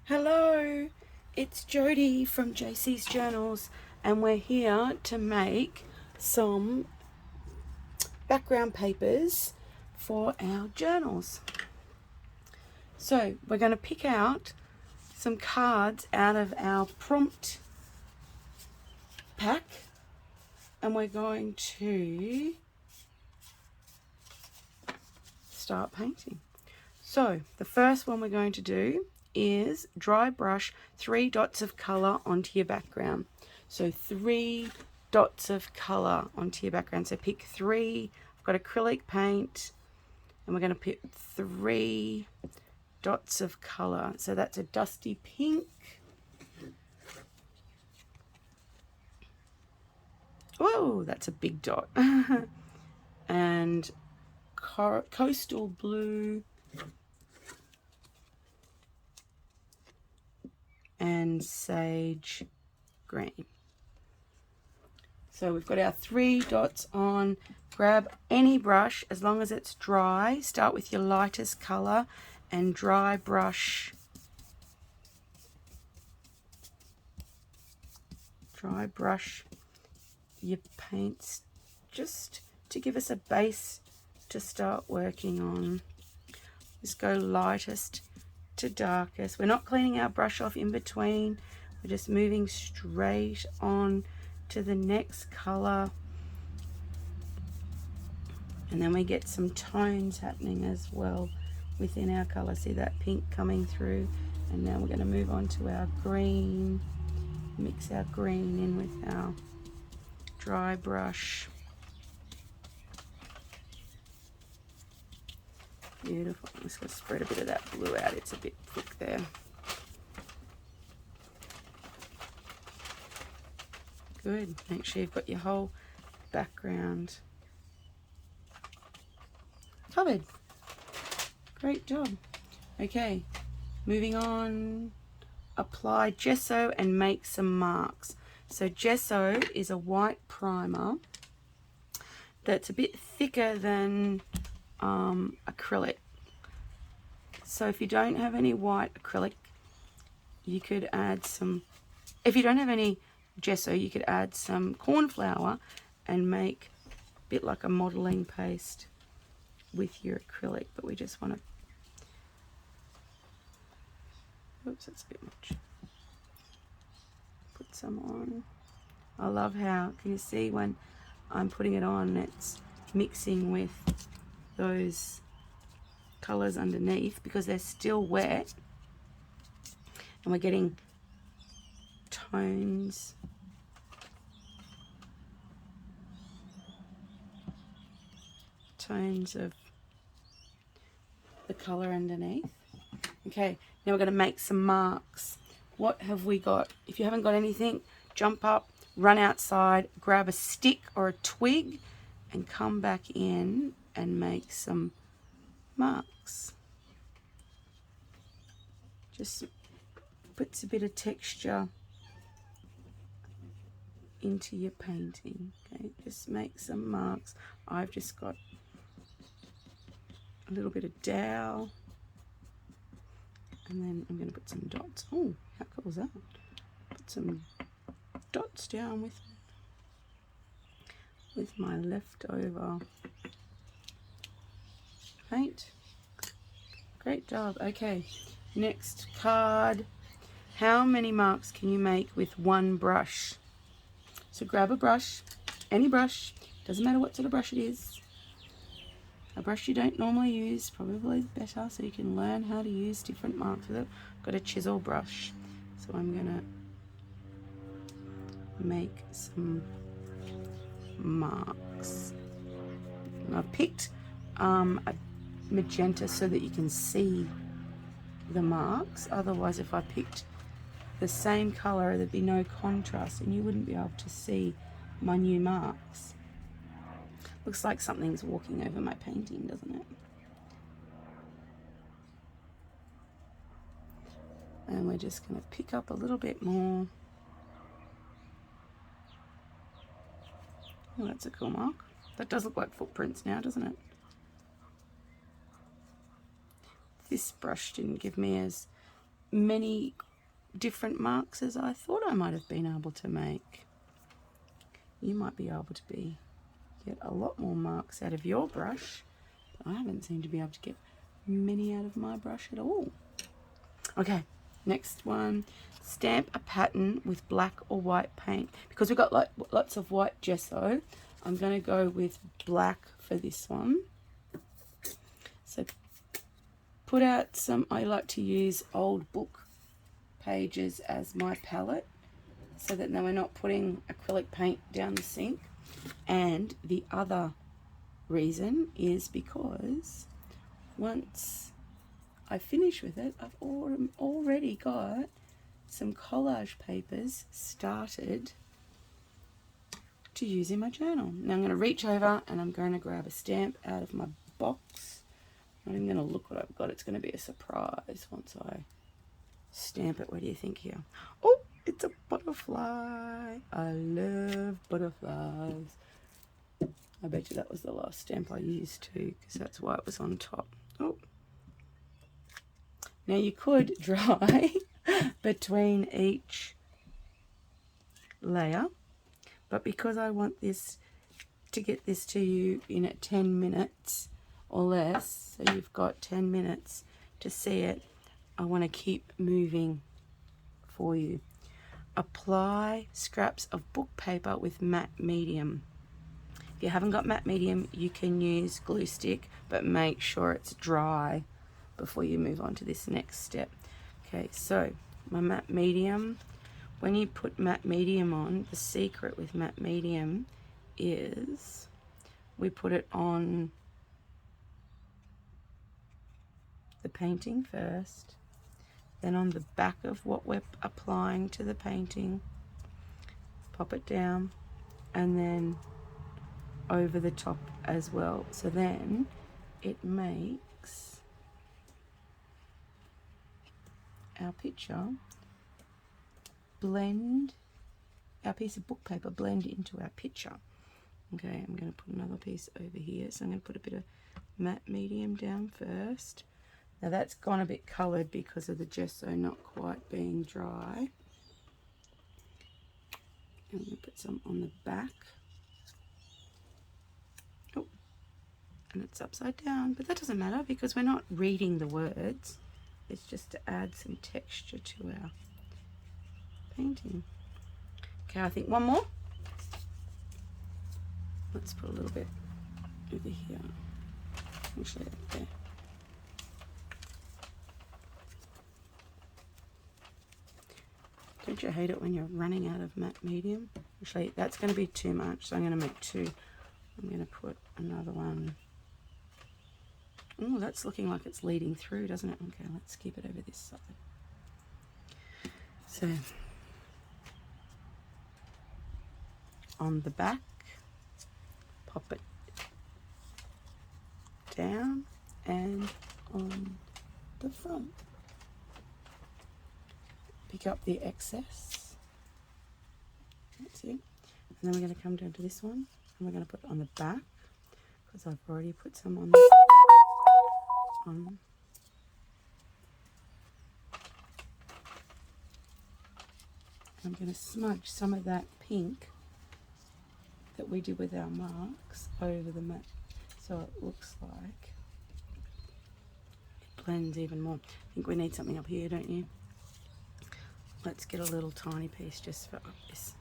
Hello, it's Jody from JC's Journals, and we're here to make some background papers for our journals. So we're going to pick out some cards out of our prompt pack, and we're going to start painting. So the first one we're going to do is dry brush 3 dots of colour onto your background. So 3 dots of colour onto your background. So pick 3. I've got acrylic paint, and we're going to pick 3 dots of colour. So that's a dusty pink. Whoa, that's a big dot. And coastal blue. And sage green. So we've got our 3 dots on. Grab any brush as long as it's dry. Start with your lightest colour and dry brush. Dry brush your paints just to give us a base to start working on. Just go lightest to darkest. We're not cleaning our brush off in between. We're just moving straight on to the next color, and then we get some tones happening as well within our color. See that pink coming through, and now we're going to move on to our green. Mix our green in with our dry brush. Beautiful. I'm just going to spread a bit of that blue out. It's a bit thick there. Good. Make sure you've got your whole background covered. Great job. Okay, moving on. Apply gesso and make some marks. So gesso is a white primer that's a bit thicker than acrylic. So if you don't have any white acrylic, you could add some, if you don't have any gesso, you could add some corn flour and make a bit like a modeling paste with your acrylic. But we just want to, oops, that's a bit much. Put some on. I love how, can you see when I'm putting it on, it's mixing with those colors underneath because they're still wet, and we're getting tones of the color underneath. Okay, now we're going to make some marks. What have we got? If you haven't got anything, jump up, run outside, grab a stick or a twig, and come back in and make some marks. Just puts a bit of texture into your painting. Okay, just make some marks. I've just got a little bit of dowel, and then I'm going to put some dots. Oh, how cool is that? Put some dots down with my leftover paint. Great job. Okay, next card. How many marks can you make with one brush? So grab a brush, any brush, doesn't matter what sort of brush it is. A brush you don't normally use, probably better, so you can learn how to use different marks with it. I've got a chisel brush, so I'm gonna make some marks. And I've picked a magenta so that you can see the marks. Otherwise, if I picked the same color, there'd be no contrast and you wouldn't be able to see my new marks. Looks like something's walking over my painting, doesn't it? And we're just going to pick up a little bit more. Oh, that's a cool mark. That does look like footprints now, doesn't it? This brush didn't give me as many different marks as I thought I might have been able to make. You might be able to get a lot more marks out of your brush. I haven't seemed to be able to get many out of my brush at all. Okay, next one. Stamp a pattern with black or white paint. Because we've got lots of white gesso, I'm going to go with black for this one. So put out some, I like to use old book pages as my palette, so that now we're not putting acrylic paint down the sink. And the other reason is because once I finish with it, I've already got some collage papers started to use in my journal. Now I'm going to reach over and I'm going to grab a stamp out of my box. I'm not even going to look what I've got. It's going to be a surprise once I stamp it. What do you think here? Oh, it's a butterfly. I love butterflies. I bet you that was the last stamp I used too, because that's why it was on top. Oh. Now you could dry between each layer, but because I want this to get this to you in 10 minutes or less, so you've got 10 minutes to see it, I want to keep moving for you. Apply scraps of book paper with matte medium. If you haven't got matte medium, you can use glue stick, but make sure it's dry before you move on to this next step. Okay, so my matte medium, when you put matte medium on, the secret with matte medium is we put it on the painting first, then on the back of what we're applying to the painting, pop it down, and then over the top as well. So then it makes our picture blend, our piece of book paper blend into our picture. Okay, I'm going to put another piece over here. So I'm going to put a bit of matte medium down first. Now that's gone a bit coloured because of the gesso not quite being dry. I'm going to put some on the back. Oh, and it's upside down, but that doesn't matter because we're not reading the words. It's just to add some texture to our painting. Okay, I think one more. Let's put a little bit over here. Actually, up there. Don't you hate it when you're running out of matte medium? Actually, that's going to be too much, so I'm going to make two. I'm going to put another one. Oh, that's looking like it's leading through, doesn't it? Okay, let's keep it over this side. So, on the back, pop it down, and on the front, pick up the excess. That's it. And then we're going to come down to this one, and we're going to put it on the back, because I've already put some on the on. I'm going to smudge some of that pink that we did with our marks over the mat, so it looks like it blends even more. I think we need something up here, don't you? Let's get a little tiny piece just for this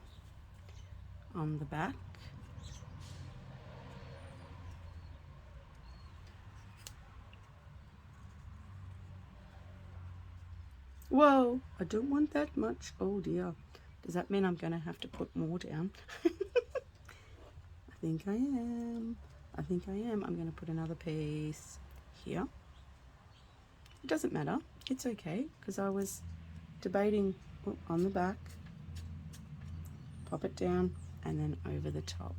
on the back. Whoa, I don't want that much. Oh dear. Does that mean I'm going to have to put more down? I think I am. I think I am. I'm going to put another piece here. It doesn't matter. It's okay, because I was debating on the back, pop it down, and then over the top.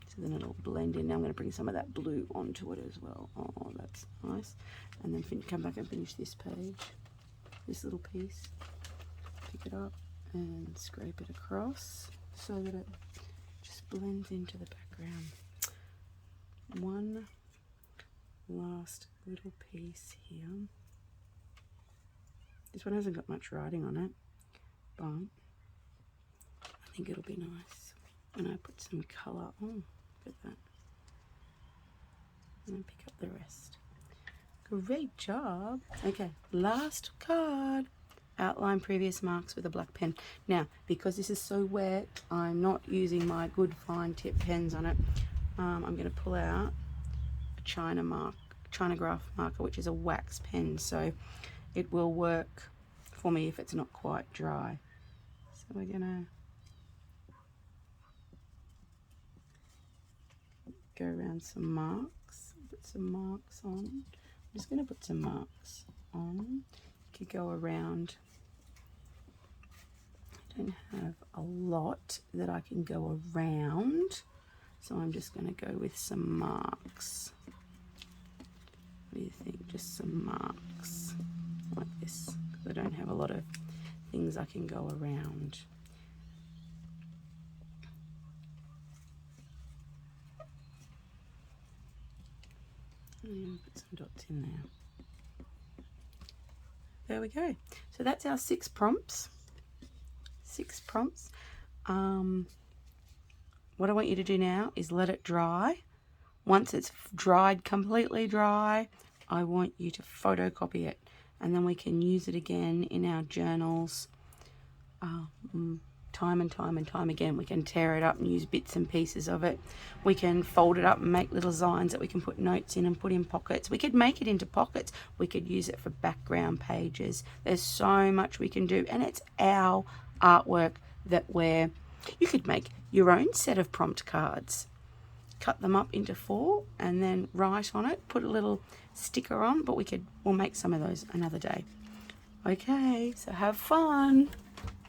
So then it'll blend in. Now I'm going to bring some of that blue onto it as well. Oh, that's nice. And then come back and finish this page. This little piece, pick it up and scrape it across so that it just blends into the background. One last little piece here. This one hasn't got much writing on it, but I think it'll be nice when I put some colour. Oh, look at that. And then pick up the rest. Great job. Okay, last card. Outline previous marks with a black pen. Now, because this is so wet, I'm not using my good fine tip pens on it. I'm going to pull out a Chinagraph marker, which is a wax pen, so it will work for me if it's not quite dry. So we're going to go around some marks, put some marks on. I'm just going to put some marks on. You could go around. I don't have a lot that I can go around, so I'm just going to go with some marks. What do you think? Just some marks like this, because I don't have a lot of things I can go around. And put some dots in there. There we go. So that's our 6 prompts. 6 prompts. What I want you to do now is let it dry. Once it's dried, completely dry, I want you to photocopy it, and then we can use it again in our journals time and time again. We can tear it up and use bits and pieces of it. We can fold it up and make little designs that we can put notes in and put in pockets. We could make it into pockets. We could use it for background pages. There's so much we can do, and it's our artwork that you could make your own set of prompt cards. Cut them up into 4 and then write on it, put a little sticker on, but we'll make some of those another day. Okay, so have fun.